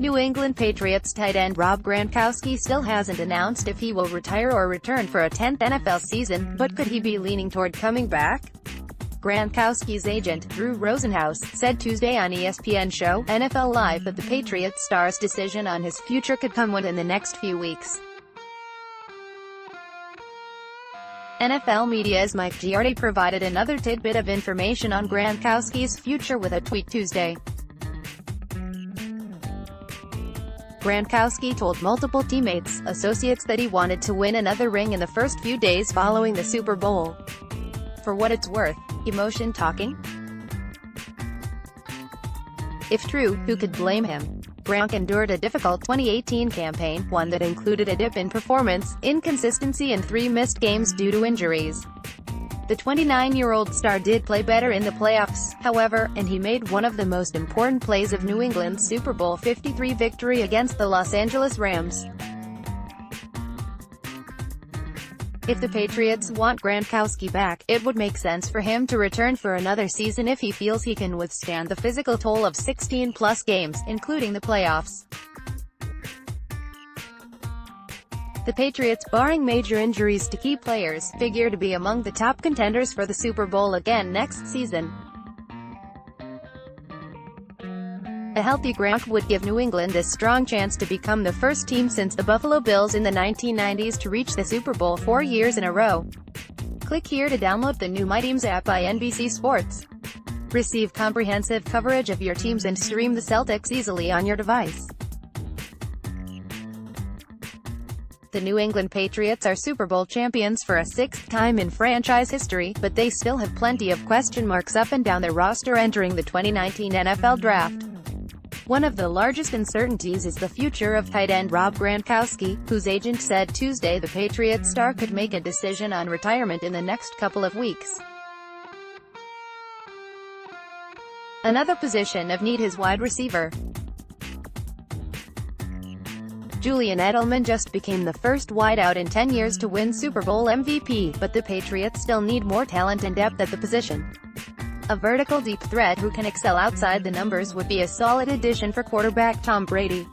New England Patriots tight end Rob Gronkowski still hasn't announced if he will retire or return for a 10th NFL season, but could he be leaning toward coming back? Gronkowski's agent, Drew Rosenhaus, said Tuesday on ESPN show, NFL Live that the Patriots star's decision on his future could come within the next few weeks. NFL Media's Mike Giardi provided another tidbit of information on Gronkowski's future with a tweet Tuesday. Gronkowski told multiple teammates, associates that he wanted to win another ring in the first few days following the Super Bowl. For what it's worth, emotion talking? If true, who could blame him? Gronk endured a difficult 2018 campaign, one that included a dip in performance, inconsistency and 3 missed games due to injuries. The 29-year-old star did play better in the playoffs, however, and he made one of the most important plays of New England's Super Bowl 53 victory against the Los Angeles Rams. If the Patriots want Gronkowski back, it would make sense for him to return for another season if he feels he can withstand the physical toll of 16-plus games, including the playoffs. The Patriots, barring major injuries to key players, figure to be among the top contenders for the Super Bowl again next season. A healthy Gronk would give New England a strong chance to become the first team since the Buffalo Bills in the 1990s to reach the Super Bowl 4 years in a row. Click here to download the new My Teams app by NBC Sports. Receive comprehensive coverage of your teams and stream the Celtics easily on your device. The New England Patriots are Super Bowl champions for a 6th time in franchise history, but they still have plenty of question marks up and down their roster entering the 2019 NFL Draft. One of the largest uncertainties is the future of tight end Rob Gronkowski, whose agent said Tuesday the Patriots star could make a decision on retirement in the next couple of weeks. Another position of need is wide receiver. Julian Edelman just became the first wideout in 10 years to win Super Bowl MVP, but the Patriots still need more talent and depth at the position. A vertical deep threat who can excel outside the numbers would be a solid addition for quarterback Tom Brady.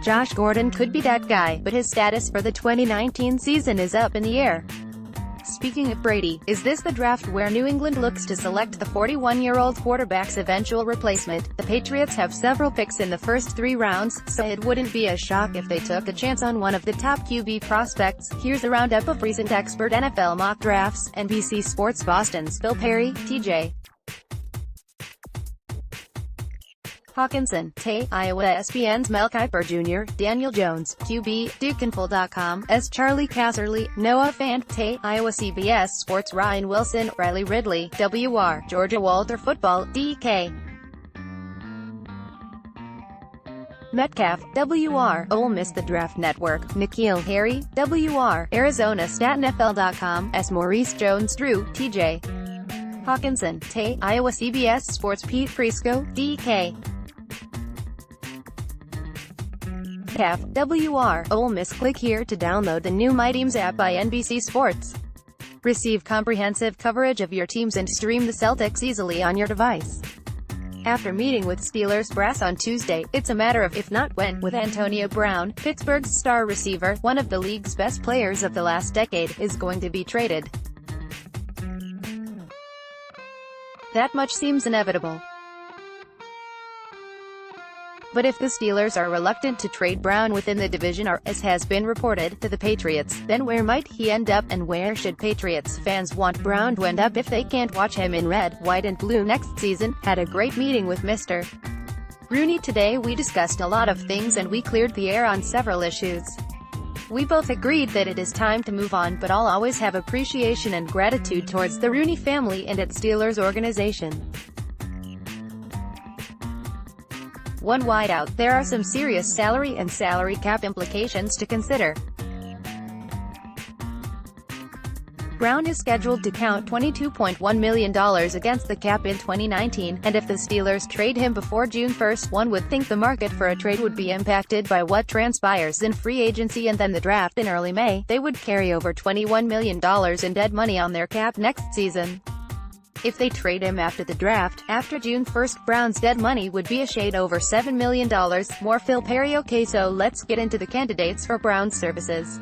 Josh Gordon could be that guy, but his status for the 2019 season is up in the air. Speaking of Brady, is this the draft where New England looks to select the 41-year-old quarterback's eventual replacement? The Patriots have several picks in the first 3 rounds, so it wouldn't be a shock if they took a chance on one of the top QB prospects. Here's a roundup of recent expert NFL mock drafts. NBC Sports Boston's Phil Perry, TJ Hawkinson, Tay, Iowa. ESPN's Mel Kiper Jr., Daniel Jones, QB, DukeInfo.com, S. Charlie Casserly, Noah Fant, Tay, Iowa. CBS Sports Ryan Wilson, Riley Ridley, WR, Georgia. Walter Football, DK Metcalf, WR, Ole Miss. The Draft Network, N'Keal Harry, WR, Arizona. StatNFL.com, S. Maurice Jones-Drew, TJ Hawkinson, Tay, Iowa. CBS Sports Pete Prisco, DK WR, Ole Miss. Click here to download the new My Teams app by NBC Sports. Receive comprehensive coverage of your teams and stream the Celtics easily on your device. After meeting with Steelers brass on Tuesday, it's a matter of if not when, with Antonio Brown, Pittsburgh's star receiver, one of the league's best players of the last decade, is going to be traded. That much seems inevitable. But if the Steelers are reluctant to trade Brown within the division or, as has been reported, to the Patriots, then where might he end up, and where should Patriots fans want Brown to end up if they can't watch him in red, white and blue next season? Had a great meeting with Mr. Rooney today. We discussed a lot of things and we cleared the air on several issues. We both agreed that it is time to move on, but I'll always have appreciation and gratitude towards the Rooney family and its Steelers organization. One wideout, there are some serious salary and salary cap implications to consider. Brown is scheduled to count $22.1 million against the cap in 2019, and if the Steelers trade him before June 1, one would think the market for a trade would be impacted by what transpires in free agency and then the draft in early May. They would carry over $21 million in dead money on their cap next season. If they trade him after the draft, after June 1st, Brown's dead money would be a shade over $7 million. More Phil Perry. Okay, so let's get into the candidates for Brown's services.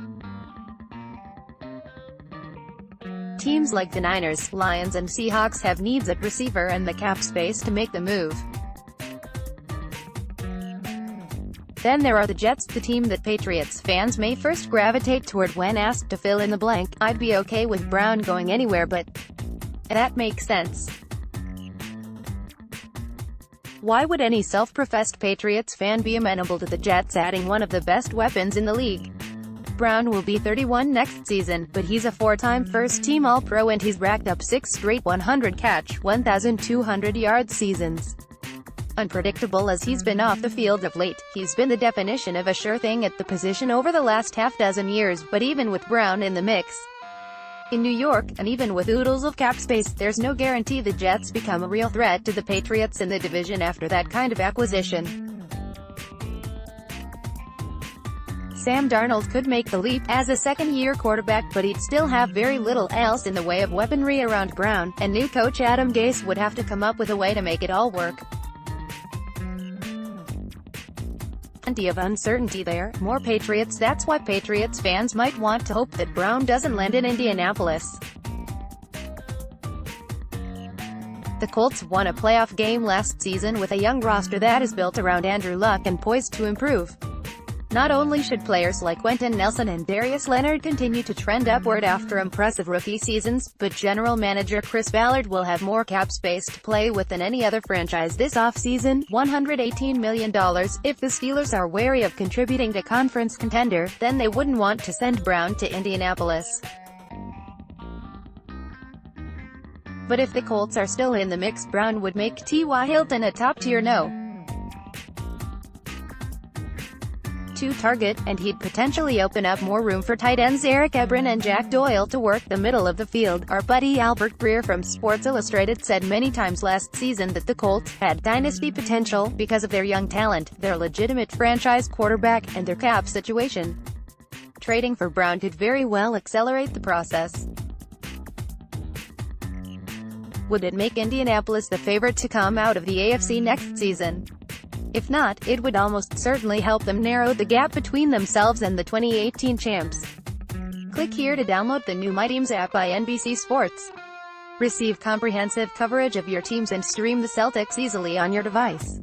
Teams like the Niners, Lions and Seahawks have needs at receiver and the cap space to make the move. Then there are the Jets, the team that Patriots fans may first gravitate toward when asked to fill in the blank. I'd be okay with Brown going anywhere, but that makes sense. Why would any self-professed Patriots fan be amenable to the Jets adding one of the best weapons in the league? Brown will be 31 next season, but he's a four-time first-team All-Pro and he's racked up 6 straight 100-catch, 1,200-yard seasons. Unpredictable as he's been off the field of late, he's been the definition of a sure thing at the position over the last half-dozen years. But even with Brown in the mix in New York, and even with oodles of cap space, there's no guarantee the Jets become a real threat to the Patriots in the division after that kind of acquisition. Sam Darnold could make the leap as a second-year quarterback, but he'd still have very little else in the way of weaponry around Brown, and new coach Adam Gase would have to come up with a way to make it all work. Plenty of uncertainty there. More Patriots. That's why Patriots fans might want to hope that Brown doesn't land in Indianapolis. The Colts won a playoff game last season with a young roster that is built around Andrew Luck and poised to improve. Not only should players like Quentin Nelson and Darius Leonard continue to trend upward after impressive rookie seasons, but general manager Chris Ballard will have more cap space to play with than any other franchise this offseason, $118 million. If the Steelers are wary of contributing to conference contender, then they wouldn't want to send Brown to Indianapolis. But if the Colts are still in the mix, Brown would make T.Y. Hilton a top-tier no. 2 target, and he'd potentially open up more room for tight ends Eric Ebron and Jack Doyle to work the middle of the field. Our buddy Albert Breer from Sports Illustrated said many times last season that the Colts had dynasty potential because of their young talent, their legitimate franchise quarterback, and their cap situation. Trading for Brown could very well accelerate the process. Would it make Indianapolis the favorite to come out of the AFC next season? If not, it would almost certainly help them narrow the gap between themselves and the 2018 champs. Click here to download the new My Teams app by NBC Sports. Receive comprehensive coverage of your teams and stream the Celtics easily on your device.